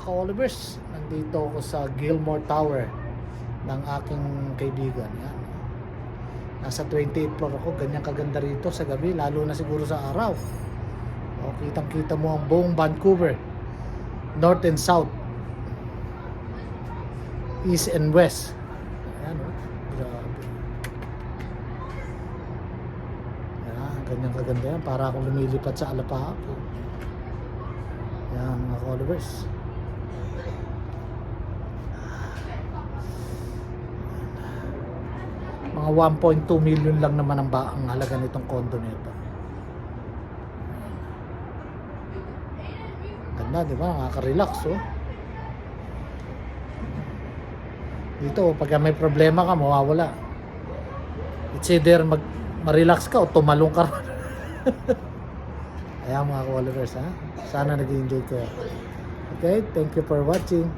ka-Olivers, nandito ako sa Gilmore Tower ng aking kaibigan. Yan. Nasa 28th floor ako, ganyan kaganda rito sa gabi, lalo na siguro sa araw. O, kitang-kita mo ang buong Vancouver, north and south, east and west. Ayan, o. Grabe. Yan, ganyan kaganda yan, para akong lumilipat sa Alapaap. Yan, mga ka-Olivers. Mga 1.2 million lang naman ang halaga nitong condo nito. Ganda, di ba? Nakaka-relax, oh. Dito, pag may problema ka, mawawala. It's either ma-relax ka o tumalong ka. Ayan, mga ka-Olivers, ha? Sana nag-enjoy kayo. Okay, thank you for watching.